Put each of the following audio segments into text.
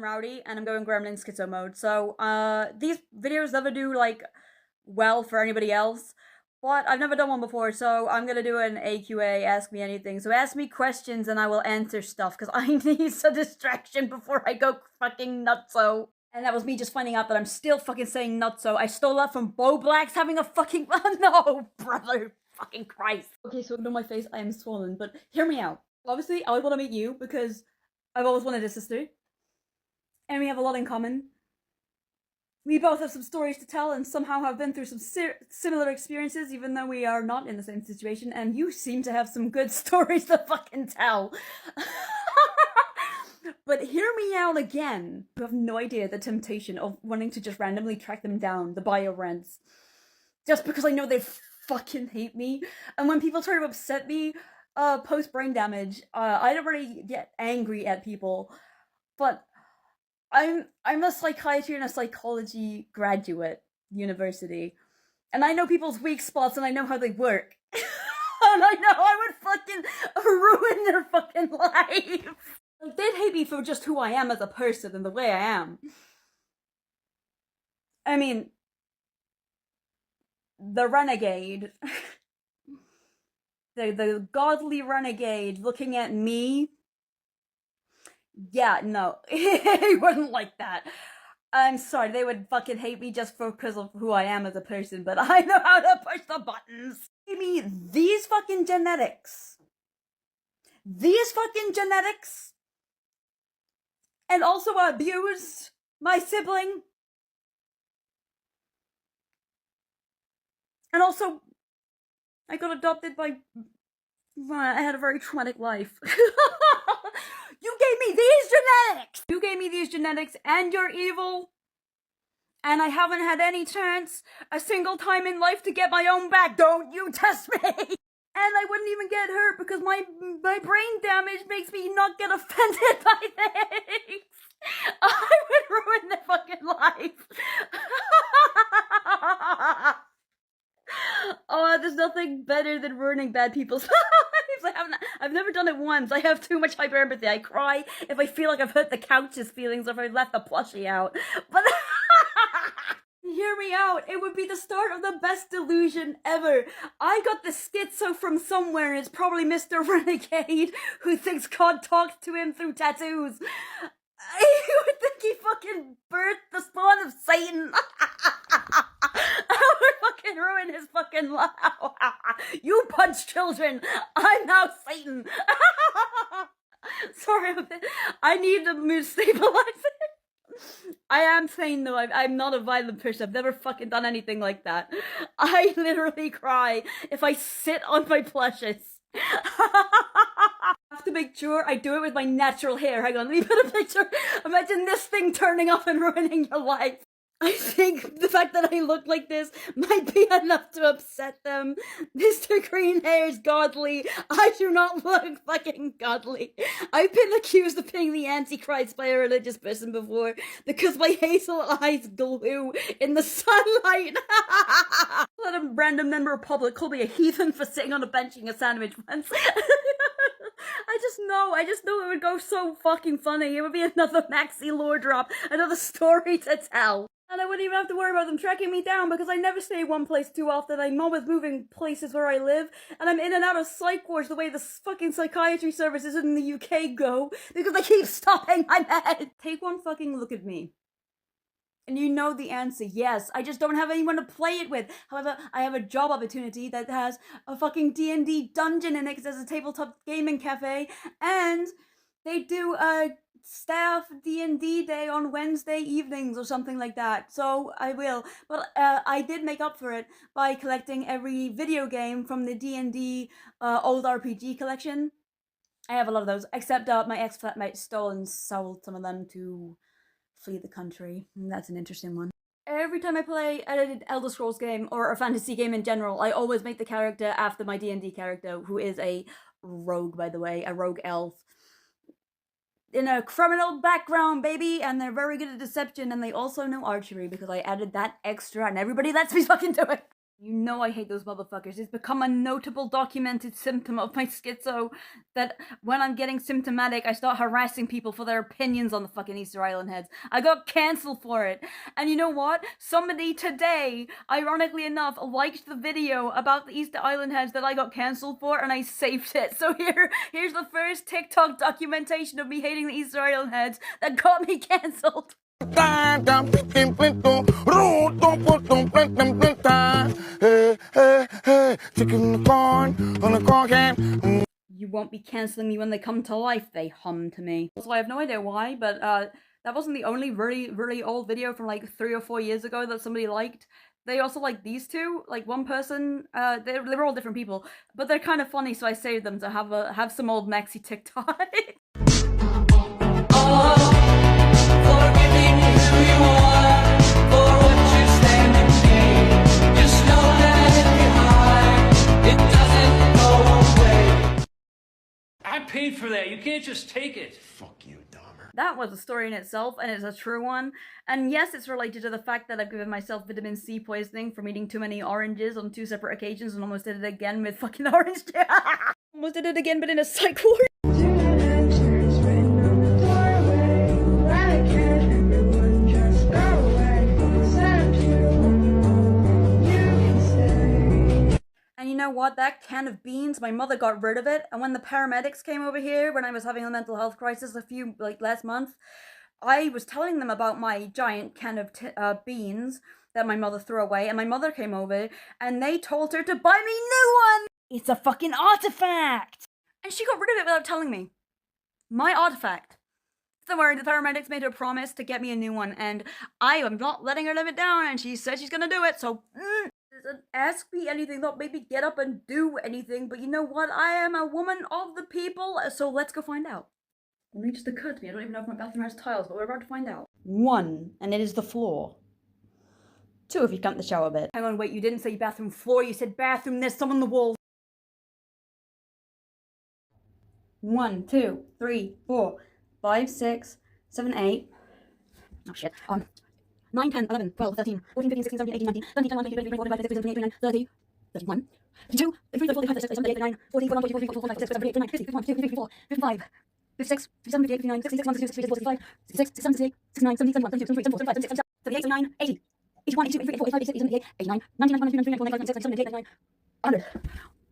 Rowdy, and I'm going Gremlin Schizo mode. So, these videos never do, like, well for anybody else, but I've never done one before, so I'm gonna do an AQA, ask me anything. So ask me questions and I will answer stuff, because I need some distraction before I go fucking nutso. And that was me just finding out that I'm still fucking saying nutso. I stole that from Bo Blacks having a fucking- oh no, brother, fucking Christ. Okay, so ignore my face, I am swollen, but hear me out. Obviously, I would want to meet you, because I've always wanted a sister. And we have a lot in common. We both have some stories to tell and somehow have been through some similar experiences, even though we are not in the same situation, and you seem to have some good stories to fucking tell. But hear me out again. You have no idea the temptation of wanting to just randomly track them down, the bio rents. Just because I know they fucking hate me. And when people try to upset me, post brain damage, I don't really get angry at people. But I'm a psychiatry and a psychology graduate university, and I know people's weak spots and I know how they work. And I know I would fucking ruin their fucking life. Like, they'd hate me for just who I am as a person and the way I am. I mean, the renegade, the godly renegade looking at me. Yeah, no, he wouldn't like that. I'm sorry, they would fucking hate me just because of who I am as a person, but I know how to push the buttons. Give me these fucking genetics. These fucking genetics. And also abused my sibling. And also, I got adopted by... I had a very traumatic life. You gave me these genetics! You gave me these genetics and you're evil. And I haven't had any chance a single time in life to get my own back. Don't you test me! And I wouldn't even get hurt because my brain damage makes me not get offended by things. I would ruin their fucking life. Oh, there's nothing better than ruining bad people's lives. I've never done it once. I have too much hyper empathy. I cry if I feel like I've hurt the couch's feelings or if I left the plushie out. But hear me out. It would be the start of the best delusion ever. I got the schizo from somewhere, and it's probably Mr. Renegade who thinks God talks to him through tattoos. He would think he fucking birthed the spawn of Satan. I would fucking ruin his fucking life. You punch children. I'm now Satan. Sorry, I need the mood stabilizer. I am sane though. I'm not a violent person. I've never fucking done anything like that. I literally cry if I sit on my plushes. I have to make sure I do it with my natural hair. Hang on, let me put a picture. Imagine this thing turning off and ruining your life. I think the fact that I look like this might be enough to upset them. Mr. Green Hair is godly. I do not look fucking godly. I've been accused of being the Antichrist by a religious person before because my hazel eyes glue in the sunlight. Let a random member of public call me a heathen for sitting on a bench eating a sandwich once. I just know it would go so fucking funny. It would be another Maxi lore drop, another story to tell. And I wouldn't even have to worry about them tracking me down because I never stay one place too often. I'm always moving places where I live, and I'm in and out of psych wards the way the fucking psychiatry services in the UK go because they keep stopping my med. Take one fucking look at me. And you know the answer, yes. I just don't have anyone to play it with. However, I have a job opportunity that has a fucking D&D dungeon in it because there's a tabletop gaming cafe, and they do a staff D&D day on Wednesday evenings or something like that. So I will. But I did make up for it by collecting every video game from the D&D old RPG collection. I have a lot of those, except my ex-flatmate stole and sold some of them to flee the country. That's an interesting one. Every time I play an Elder Scrolls game or a fantasy game in general, I always make the character after my D&D character, who is a rogue, by the way, a rogue elf. In a criminal background, baby, and they're very good at deception, and they also know archery because I added that extra and everybody lets me fucking do it. You know I hate those motherfuckers. It's become a notable documented symptom of my schizo that when I'm getting symptomatic, I start harassing people for their opinions on the fucking Easter Island heads. I got cancelled for it. And you know what? Somebody today, ironically enough, liked the video about the Easter Island heads that I got cancelled for, and I saved it. So here's the first TikTok documentation of me hating the Easter Island heads that got me cancelled. You won't be cancelling me when they come to life, they hum to me. So I have no idea why, but that wasn't the only really, really old video from like 3 or 4 years ago that somebody liked. They also like these two, like one person, they were all different people, but they're kind of funny, so I saved them to have some old Maxi TikTok. I paid for that. You can't just take it. Fuck you, Dahmer. That was a story in itself, and it's a true one. And yes, it's related to the fact that I've given myself vitamin C poisoning from eating too many oranges on 2 separate occasions, and almost did it again with fucking orange. Almost did it again, but in a psych ward. And you know what? That can of beans, my mother got rid of it. And when the paramedics came over here, when I was having a mental health crisis last month, I was telling them about my giant can of beans that my mother threw away. And my mother came over and they told her to buy me a new one. It's a fucking artifact. And she got rid of it without telling me. My artifact. Don't worry, the paramedics made her promise to get me a new one. And I am not letting her live it down. And she said she's gonna do it. So, ask me anything, not maybe get up and do anything, but you know what? I am a woman of the people, so let's go find out. Only just occurred to me, I don't even know if my bathroom has tiles, but we're about to find out. 1, and it is the floor. 2, if you count the shower bit. Hang on, wait, you didn't say bathroom floor, you said bathroom, there's some on the wall. 1, 2, 3, 4, 5, 6, 7, 8. Oh shit. 9, 10, 11, 12, 13, 14, 15, 16, 17, 18, 19, 20, 21, 22, 23, 24, 25, 26, 27, 28, 29, 30, 31, 32, 33, 34, 35, 36, 37, 38, 39, 40, 41, 42, 43, 44, 45, 46, 47, 48, 49, 50, 51, 52, 53, 54, 55, 56, 57, 58, 59, 60, 61, 62, 63, 64, 65, 66, 67, 68, 69, 70, 71, 72, 73, 74, 75, 76, 77, 78, 79, 80, 81, 82, 83, 84, 85, 86, 87, 88, 89, 90, 91, 92, 93, 94, 95, 96, 97, 98, 99, 100,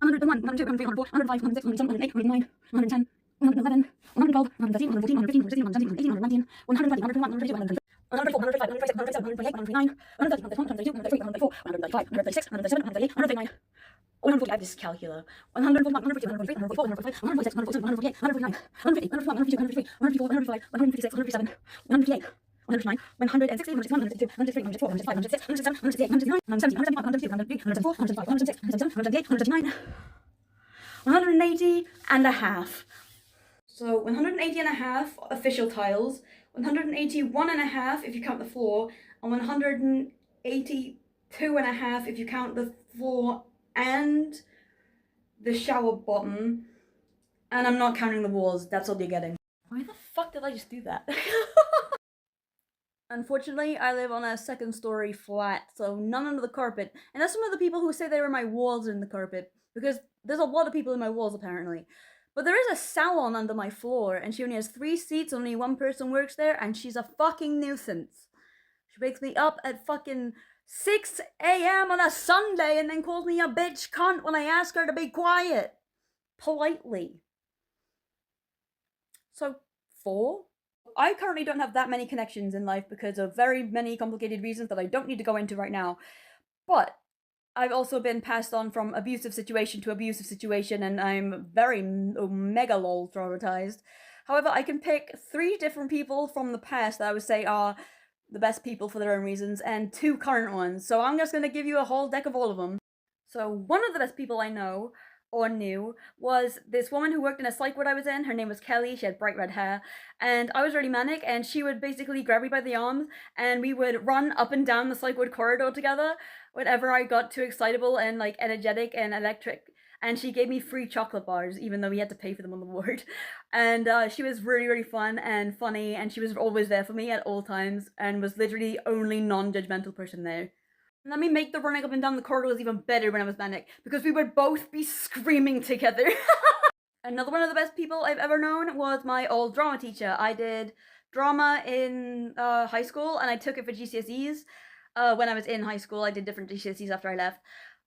101, 102, 103, 104, 105, 106, 107, 108, 109, 110, 111, 112, 113, 114, 115, 116, 117, 118, 119, 120, 121, 122, 123, 124, 125, 126, 127, 128, 129, 130, 131, 132, 133, 134, 135, 137, 138, 139, 140, I have this calculator. 141, 142, 143, 144, 145, 146, 147, 148, 149, 150, 151, 152, 153, 154, 155, 156, 157, 158, 159, 160, 161, 162, 163, 164, 165, 166, 167, 168, 169, 170, 171, 172, 173, 174, 175, 176, 177, 178, 179, 180 and a half. So 180 and a half official tiles, 181 and a half if you count the floor, and 182 and a half if you count the floor and the shower bottom. And I'm not counting the walls, that's all you're getting. Why the fuck did I just do that? Unfortunately, I live on a 2nd story flat, so none under the carpet. And that's some of the people who say they were my walls in the carpet, because there's a lot of people in my walls apparently. But there is a salon under my floor, and she only has 3 seats, only 1 person works there, and she's a fucking nuisance. She wakes me up at fucking 6 a.m. on a Sunday and then calls me a bitch cunt when I ask her to be quiet. Politely. So, 4? I currently don't have that many connections in life because of very many complicated reasons that I don't need to go into right now. But I've also been passed on from abusive situation to abusive situation, and I'm very mega lol traumatized. However, I can pick 3 different people from the past that I would say are the best people for their own reasons, and 2 current ones. So I'm just going to give you a whole deck of all of them. So one of the best people I know, or knew, was this woman who worked in a psych ward I was in. Her name was Kelly. She had bright red hair, and I was really manic, and she would basically grab me by the arms, and we would run up and down the psych ward corridor together whenever I got too excitable and like energetic and electric. And she gave me free chocolate bars, even though we had to pay for them on the ward. And she was really, really fun and funny, and she was always there for me at all times, and was literally the only non-judgmental person there. Let me make the running up and down the corridors even better when I was manic, because we would both be screaming together. Another one of the best people I've ever known was my old drama teacher. I did drama in high school, and I took it for GCSEs. When I was in high school, I did different GCSEs after I left.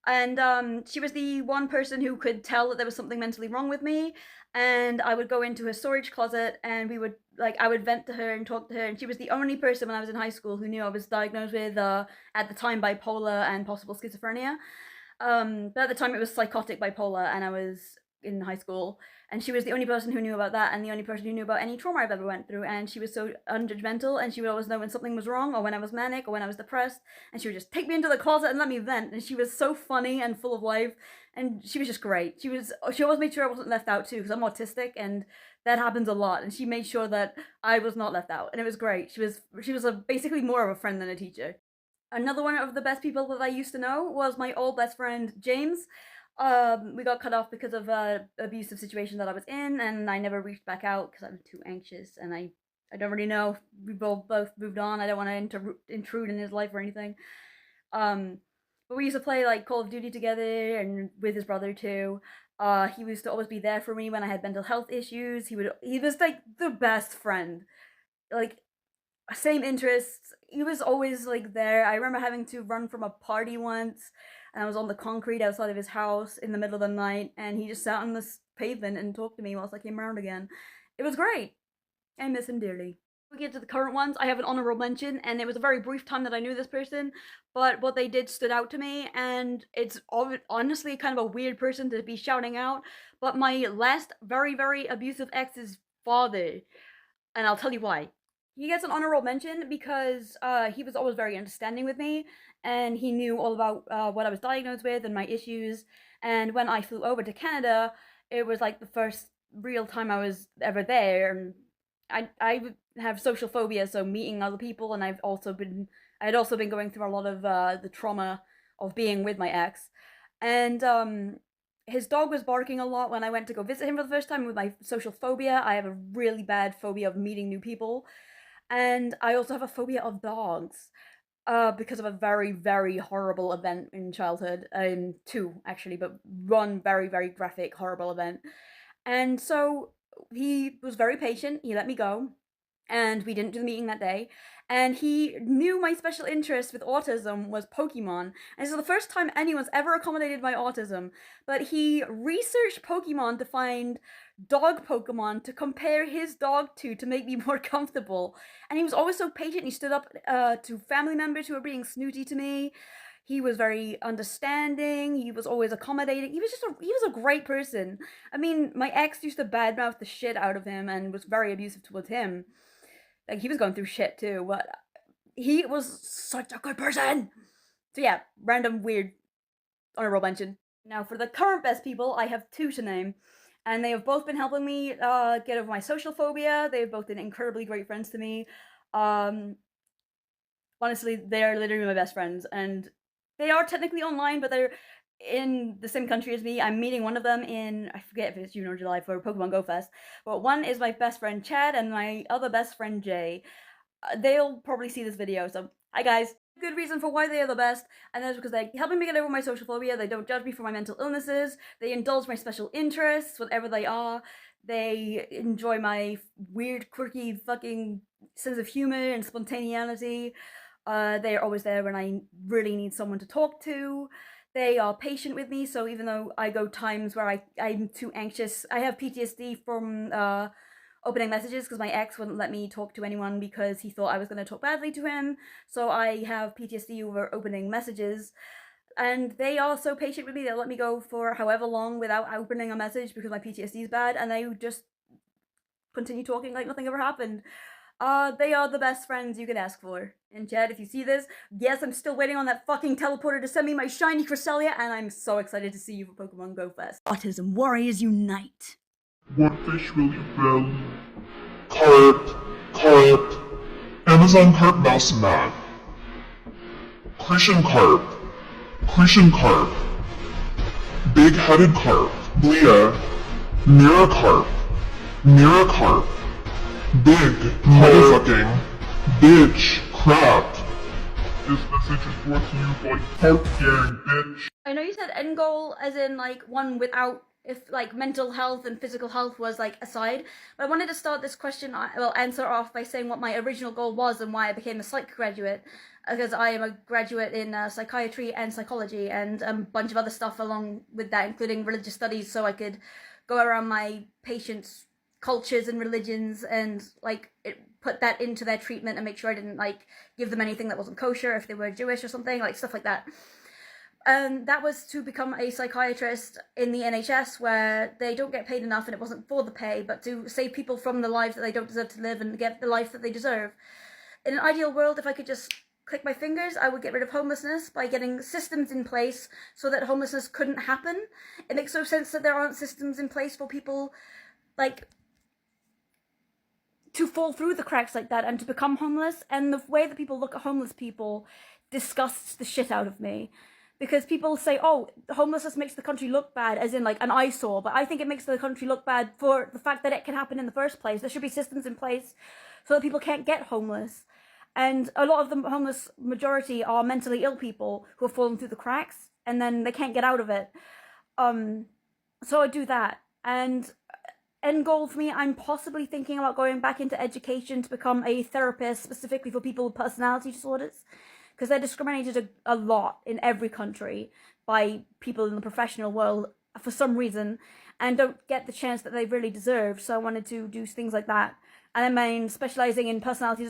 And she was the one person who could tell that there was something mentally wrong with me. And I would go into her storage closet, and I would vent to her and talk to her. And she was the only person when I was in high school who knew I was diagnosed with, at the time, bipolar and possible schizophrenia. But at the time it was psychotic bipolar, and I was in high school, and she was the only person who knew about that, and the only person who knew about any trauma I've ever went through. And she was so unjudgmental, and she would always know when something was wrong, or when I was manic, or when I was depressed, and she would just take me into the closet and let me vent. And she was so funny and full of life, and she was just great. She always made sure I wasn't left out too, because I'm autistic, and that happens a lot, and she made sure that I was not left out, and it was great. She was basically more of a friend than a teacher. Another one of the best people that I used to know was my old best friend, James. We got cut off because of an abusive situation that I was in, and I never reached back out because I was too anxious, and I don't really know. We both moved on. I don't want to intrude in his life or anything. But we used to play like Call of Duty together, and with his brother too. He used to always be there for me when I had mental health issues. He was like the best friend. Like, same interests. He was always like there. I remember having to run from a party once, and I was on the concrete outside of his house in the middle of the night, and he just sat on this pavement and talked to me whilst I came around again. It was great. I miss him dearly. We get to the current ones. I have an honorable mention, and it was a very brief time that I knew this person, but what they did stood out to me, and it's honestly kind of a weird person to be shouting out, but my last very, very abusive ex's father, and I'll tell you why. He gets an honorable mention because he was always very understanding with me, and he knew all about what I was diagnosed with and my issues. And when I flew over to Canada, it was like the first real time I was ever there. And I have social phobia, so meeting other people, and I had also been going through a lot of the trauma of being with my ex. And his dog was barking a lot when I went to go visit him for the first time. With my social phobia, I have a really bad phobia of meeting new people. And I also have a phobia of dogs, because of a very, very horrible event in childhood. Two, actually, but one very, very graphic, horrible event. And so he was very patient. He let me go, and we didn't do the meeting that day. And he knew my special interest with autism was Pokemon. And this is the first time anyone's ever accommodated my autism. But he researched Pokemon to find dog Pokemon to compare his dog to make me more comfortable. And he was always so patient. He stood up to family members who were being snooty to me. He was very understanding. He was always accommodating. He was a great person. I mean, my ex used to badmouth the shit out of him and was very abusive towards him. Like, he was going through shit too, but he was such a good person. So yeah, random weird honorable mention. Now for the current best people, I have two to name, and they have both been helping me get over my social phobia. They've both been incredibly great friends to me. Honestly, they are literally my best friends, and they are technically online, but they're in the same country as me. I'm meeting one of them in, I forget if it's June or July, for Pokemon Go Fest. But one is my best friend Chad, and my other best friend Jay. They'll probably see this video, so hi guys. Good reason for why they are the best, and that's because they're helping me get over my social phobia. They don't judge me for my mental illnesses. They indulge my special interests, whatever they are. They enjoy my weird, quirky, fucking sense of humor and spontaneity. They are always there when I really need someone to talk to. They are patient with me, so even though I go times where I'm too anxious, I have PTSD from opening messages because my ex wouldn't let me talk to anyone because he thought I was going to talk badly to him. So I have PTSD over opening messages, and they are so patient with me. They'll let me go for however long without opening a message because my PTSD is bad, and they just continue talking like nothing ever happened. They are the best friends you could ask for. And Chad, if you see this, yes, I'm still waiting on that fucking teleporter to send me my shiny Cresselia, and I'm so excited to see you for Pokemon Go Fest. Autism Warriors Unite! What fish will you build? Carp, Amazon carp, mouse and man. Crucian carp, big-headed carp, Blia, Miracarp, big, motherfucking, bitch, crap, This message is brought to you by Carp Gang, bitch. I know you said end goal as in like one without, if like mental health and physical health was like aside, but I wanted to start this question, answer off by saying what my original goal was and why I became a psych graduate, because I am a graduate in psychiatry and psychology and a bunch of other stuff along with that, including religious studies, so I could go around my patients' cultures and religions and like put that into their treatment and make sure I didn't like give them anything that wasn't kosher if they were Jewish or something, like stuff like that. And that was to become a psychiatrist in the NHS, where they don't get paid enough, and it wasn't for the pay, but to save people from the lives that they don't deserve to live and get the life that they deserve. In an ideal world, if I could just click my fingers, I would get rid of homelessness by getting systems in place so that homelessness couldn't happen. It makes no sense that there aren't systems in place for people, like, to fall through the cracks like that and to become homeless. And the way that people look at homeless people disgusts the shit out of me. Because people say, oh, homelessness makes the country look bad, as in like an eyesore. But I think it makes the country look bad for the fact that it can happen in the first place. There should be systems in place so that people can't get homeless. And a lot of the homeless majority are mentally ill people who have fallen through the cracks and then they can't get out of it. So I do that. And end goal for me, I'm possibly thinking about going back into education to become a therapist specifically for people with personality disorders. Because they're discriminated a lot in every country by people in the professional world for some reason and don't get the chance that they really deserve. So I wanted to do things like that. And I mean, specializing in personality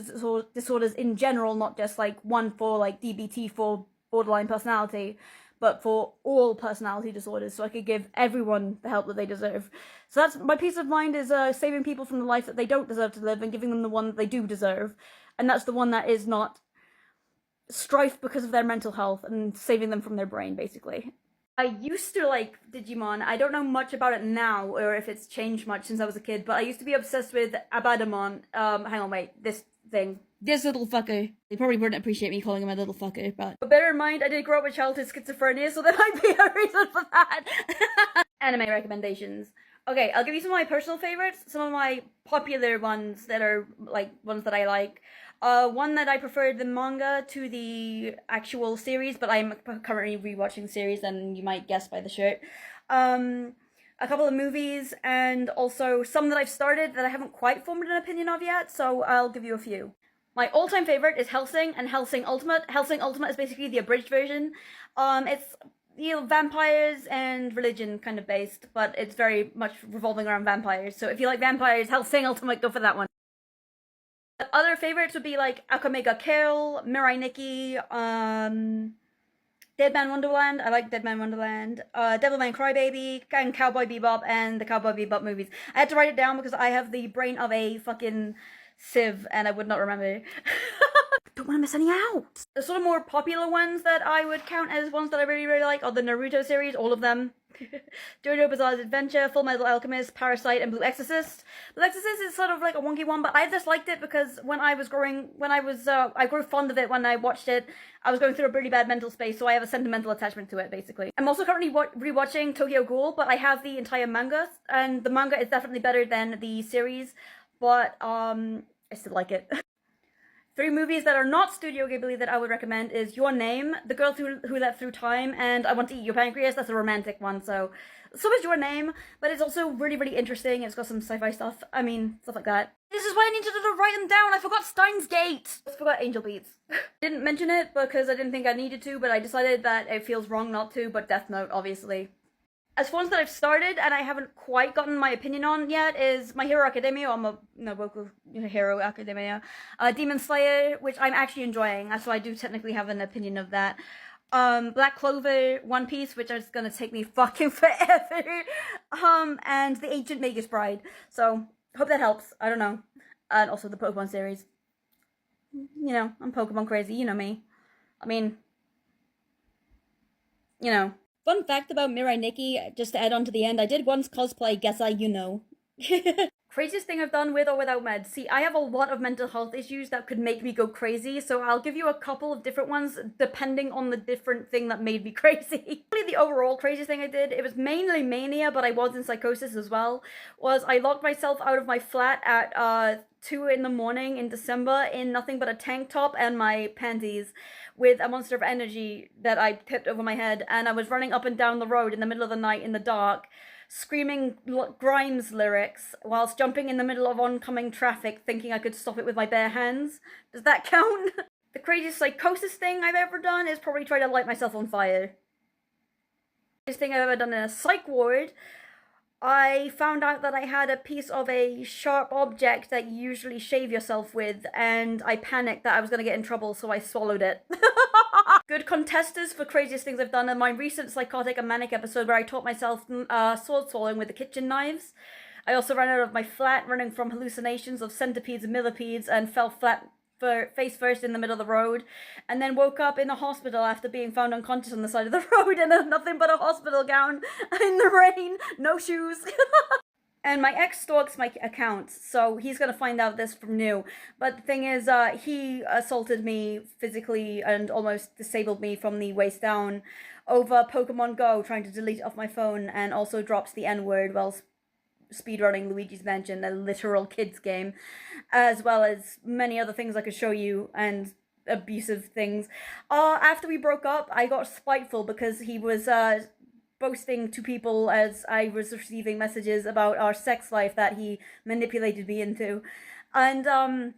disorders in general, not just like one for like DBT for borderline personality, but for all personality disorders, so I could give everyone the help that they deserve. So that's my peace of mind, is saving people from the life that they don't deserve to live and giving them the one that they do deserve. And that's the one that is not strife because of their mental health, and saving them from their brain, basically. I used to like Digimon. I don't know much about it now, or if it's changed much since I was a kid, but I used to be obsessed with Abadamon. Hang on, wait, this thing. This little fucker. They probably wouldn't appreciate me calling him a little fucker, but bear in mind, I did grow up with childhood schizophrenia, so there might be a reason for that. Anime recommendations. Okay, I'll give you some of my personal favorites, some of my popular ones that are, like, ones that I like. One that I preferred the manga to the actual series, but I'm currently rewatching the series, and you might guess by the shirt. A couple of movies, and also some that I've started that I haven't quite formed an opinion of yet, so I'll give you a few. My all-time favorite is Hellsing and Hellsing Ultimate. Hellsing Ultimate is basically the abridged version. It's, you know, vampires and religion kind of based, but it's very much revolving around vampires. So if you like vampires, Hellsing Ultimate, go for that one. Other favorites would be like Akamega Kill, Mirai Nikki, Dead Man Wonderland. I like Dead Man Wonderland. Devilman Crybaby, and Cowboy Bebop, and the Cowboy Bebop movies. I had to write it down because I have the brain of a fucking sieve and I would not remember. Don't want to miss any out. The sort of more popular ones that I would count as ones that I really, really like are the Naruto series, all of them. JoJo Bizarre Adventure, Full Metal Alchemist, Parasite, and Blue Exorcist. Blue Exorcist is sort of like a wonky one, but I just liked it because I grew fond of it when I watched it. I was going through a really bad mental space, so I have a sentimental attachment to it, basically. I'm also currently rewatching Tokyo Ghoul, but I have the entire manga, and the manga is definitely better than the series, but I still like it. 3 movies that are not Studio Ghibli that I would recommend is Your Name, The Girl Who Leapt Through Time, and I Want to Eat Your Pancreas. That's a romantic one, so is Your Name, but it's also really, really interesting. It's got some sci-fi stuff, stuff like that. This is why I needed to write them down. I forgot Steins Gate. I forgot Angel Beats. Didn't mention it because I didn't think I needed to, but I decided that it feels wrong not to, but Death Note, obviously. As for ones that I've started and I haven't quite gotten my opinion on yet is My Hero Academia, or Boku Hero Academia, Demon Slayer, which I'm actually enjoying, so I do technically have an opinion of that. Black Clover, One Piece, which is gonna take me fucking forever, and The Ancient Magus Bride. So, hope that helps, I don't know. And also the Pokemon series. You know, I'm Pokemon crazy, you know me. I mean, you know. Fun fact about Mirai Nikki, just to add on to the end, I did once cosplay Guess I You Know. Craziest thing I've done with or without meds. See, I have a lot of mental health issues that could make me go crazy, so I'll give you a couple of different ones depending on the different thing that made me crazy. The overall craziest thing I did, it was mainly mania, but I was in psychosis as well, was I locked myself out of my flat at 2 in the morning in December in nothing but a tank top and my panties with a Monster of Energy that I tipped over my head, and I was running up and down the road in the middle of the night in the dark, screaming Grimes lyrics whilst jumping in the middle of oncoming traffic thinking I could stop it with my bare hands. Does that count? The craziest psychosis thing I've ever done is probably try to light myself on fire. The craziest thing I've ever done in a psych ward, I found out that I had a piece of a sharp object that you usually shave yourself with, and I panicked that I was going to get in trouble, so I swallowed it. Good contesters for craziest things I've done in my recent psychotic and manic episode where I taught myself sword swallowing with the kitchen knives. I also ran out of my flat running from hallucinations of centipedes and millipedes and fell flat face first in the middle of the road, and then woke up in a hospital after being found unconscious on the side of the road in nothing but a hospital gown in the rain, no shoes. And my ex stalks my accounts, so he's gonna find out this from new. But the thing is, he assaulted me physically and almost disabled me from the waist down over Pokemon Go, trying to delete it off my phone, and also drops the N-word while speedrunning Luigi's Mansion, a literal kids game, as well as many other things I could show you, and abusive things. After we broke up, I got spiteful because he was boasting to people as I was receiving messages about our sex life that he manipulated me into. And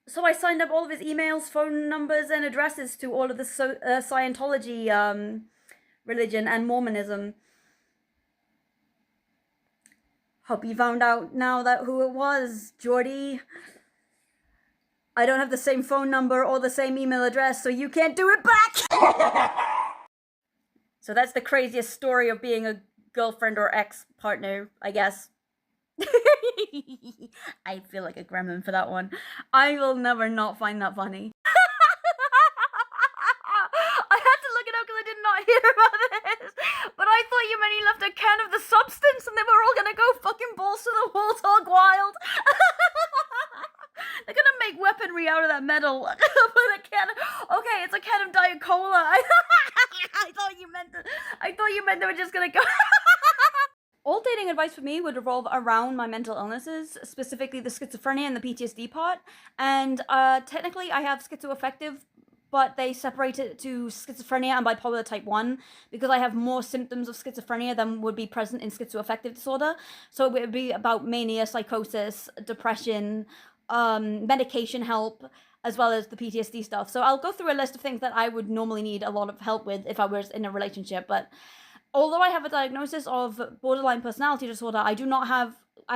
so I signed up all of his emails, phone numbers, and addresses to all of the Scientology religion and Mormonism. Hope you found out now that who it was, Jordy. I don't have the same phone number or the same email address, so you can't do it back! So that's the craziest story of being a girlfriend or ex-partner, I guess. I feel like a gremlin for that one. I will never not find that funny. I had to look it up because I did not hear about this. But I thought you meant he left a can of the substance and they were all gonna go fucking balls to the wall hog wild. They're gonna make weaponry out of that metal. But a can of, okay, it's a can of Diet Cola. I thought you meant they were just gonna go. All dating advice for me would revolve around my mental illnesses, specifically the schizophrenia and the PTSD part. And technically I have schizoaffective, but they separate it to schizophrenia and bipolar type 1 because I have more symptoms of schizophrenia than would be present in schizoaffective disorder. So it would be about mania, psychosis, depression, medication help, as well as the PTSD stuff. So I'll go through a list of things that I would normally need a lot of help with if I was in a relationship. But although I have a diagnosis of borderline personality disorder, I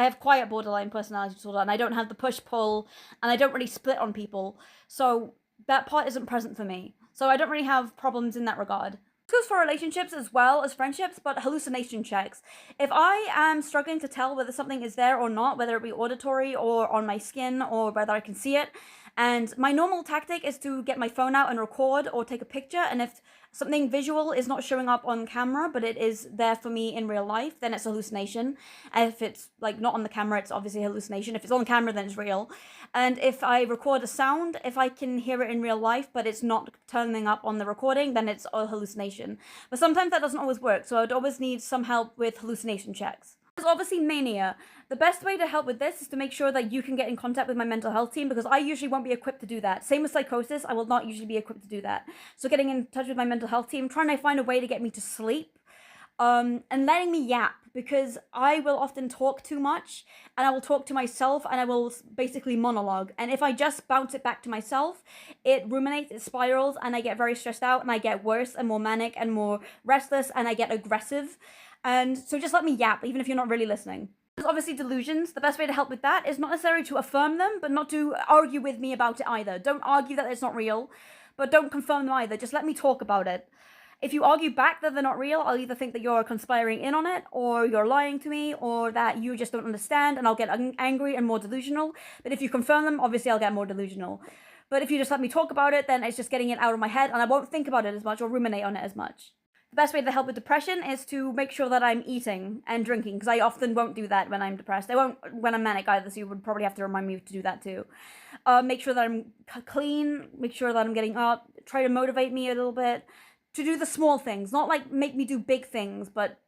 have quiet borderline personality disorder, and I don't have the push-pull, and I don't really split on people. So that part isn't present for me. So I don't really have problems in that regard. This goes for relationships as well as friendships, but hallucination checks. If I am struggling to tell whether something is there or not, whether it be auditory or on my skin or whether I can see it, and my normal tactic is to get my phone out and record or take a picture, and if something visual is not showing up on camera, but it is there for me in real life, then it's a hallucination. And if it's like not on the camera, it's obviously a hallucination. If it's on the camera, then it's real. And if I record a sound, if I can hear it in real life, but it's not turning up on the recording, then it's a hallucination. But sometimes that doesn't always work, so I would always need some help with hallucination checks. There's obviously mania. The best way to help with this is to make sure that you can get in contact with my mental health team, because I usually won't be equipped to do that. Same with psychosis, I will not usually be equipped to do that. So getting in touch with my mental health team, trying to find a way to get me to sleep, and letting me yap, because I will often talk too much, and I will talk to myself, and I will basically monologue. And if I just bounce it back to myself, it ruminates, it spirals, and I get very stressed out, and I get worse and more manic and more restless, and I get aggressive. And so just let me yap, even if you're not really listening. There's obviously delusions. The best way to help with that is not necessarily to affirm them, but not to argue with me about it either. Don't argue that it's not real, but don't confirm them either. Just let me talk about it. If you argue back that they're not real, I'll either think that you're conspiring in on it, or you're lying to me, or that you just don't understand, and I'll get angry and more delusional. But if you confirm them, obviously I'll get more delusional. But if you just let me talk about it, then it's just getting it out of my head, and I won't think about it as much or ruminate on it as much. The best way to help with depression is to make sure that I'm eating and drinking, because I often won't do that when I'm depressed. I won't when I'm manic either, so you would probably have to remind me to do that too. Make sure that I'm clean, make sure that I'm getting up, try to motivate me a little bit, to do the small things, not like make me do big things, but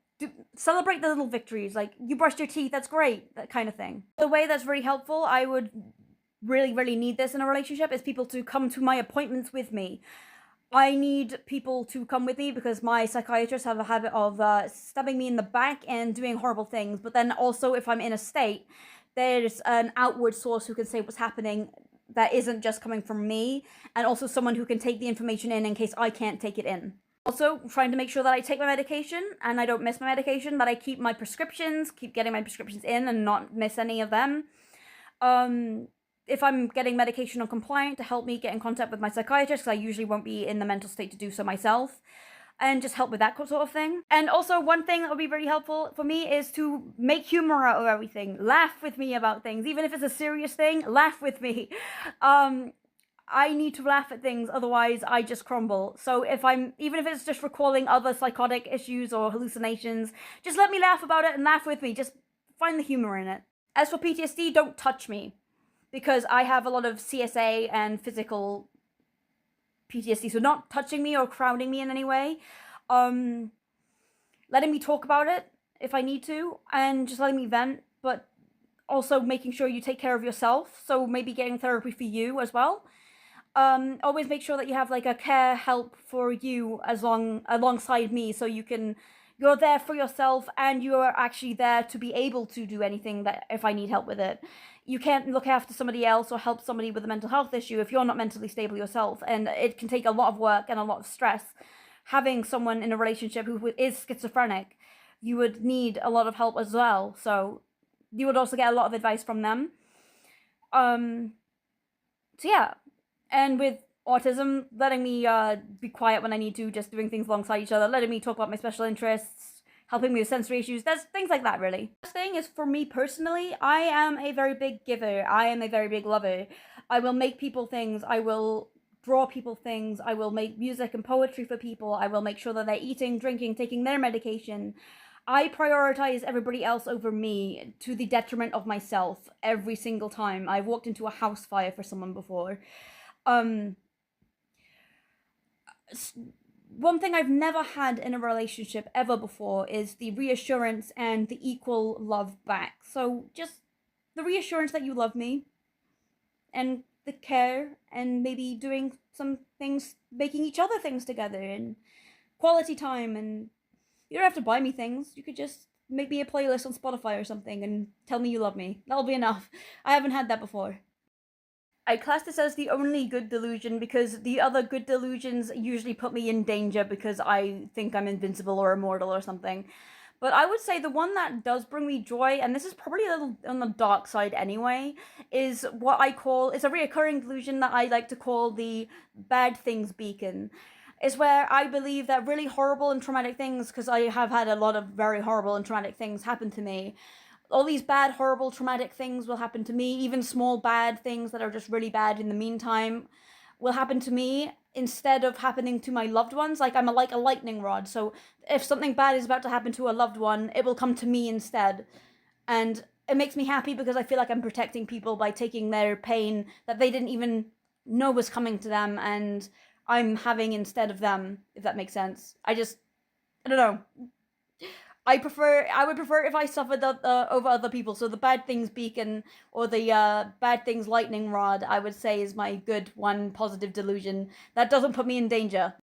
celebrate the little victories, like you brushed your teeth, that's great, that kind of thing. The way that's very helpful, I would really need this in a relationship, is people to come to my appointments with me. I need people to come with me because my psychiatrists have a habit of stabbing me in the back and doing horrible things. But then also, if I'm in a state, there's an outward source who can say what's happening that isn't just coming from me, and also someone who can take the information in case I can't take it in. Also, trying to make sure that I take my medication and I don't miss my medication, that I keep my prescriptions, keep getting my prescriptions in and not miss any of them. If I'm getting medication or compliant, to help me get in contact with my psychiatrist, because I usually won't be in the mental state to do so myself, and just help with that sort of thing. And also, one thing that would be really helpful for me is to make humor out of everything. Laugh with me about things. Even if it's a serious thing, laugh with me. I need to laugh at things, otherwise I just crumble. So even if it's just recalling other psychotic issues or hallucinations, just let me laugh about it and laugh with me. Just find the humor in it. As for PTSD, don't touch me, because I have a lot of CSA and physical PTSD, so not touching me or crowding me in any way. Letting me talk about it if I need to, and just letting me vent, but also making sure you take care of yourself, so maybe getting therapy for you as well. Always make sure that you have like a care help for you alongside me, so you're there for yourself and you're actually there to be able to do anything that if I need help with it. You can't look after somebody else or help somebody with a mental health issue if you're not mentally stable yourself, and it can take a lot of work and a lot of stress. Having someone in a relationship who is schizophrenic, you would need a lot of help as well, so you would also get a lot of advice from them. So yeah, and with autism, letting me be quiet when I need to, just doing things alongside each other, letting me talk about my special interests, helping me with sensory issues, there's things like that, really. The thing is, for me personally, I am a very big giver. I am a very big lover. I will make people things. I will draw people things. I will make music and poetry for people. I will make sure that they're eating, drinking, taking their medication. I prioritize everybody else over me to the detriment of myself every single time. I've walked into a house fire for someone before. One thing I've never had in a relationship ever before is the reassurance and the equal love back. So just the reassurance that you love me, and the care, and maybe doing some things, making each other things together, and quality time. And you don't have to buy me things. You could just make me a playlist on Spotify or something and tell me you love me. That'll be enough. I haven't had that before. I class this as the only good delusion because the other good delusions usually put me in danger because I think I'm invincible or immortal or something. But I would say the one that does bring me joy, and this is probably a little on the dark side anyway, is what I call, it's a reoccurring delusion that I like to call the bad things beacon. Is where I believe that really horrible and traumatic things, because I have had a lot of very horrible and traumatic things happen to me, all these bad, horrible, traumatic things will happen to me. Even small bad things that are just really bad in the meantime will happen to me instead of happening to my loved ones. Like I'm like a lightning rod. So if something bad is about to happen to a loved one, it will come to me instead. And it makes me happy because I feel like I'm protecting people by taking their pain that they didn't even know was coming to them, and I'm having instead of them, if that makes sense. I don't know. I would prefer if I suffered over other people. So the bad things beacon, or the bad things lightning rod, I would say is my good one positive delusion that doesn't put me in danger.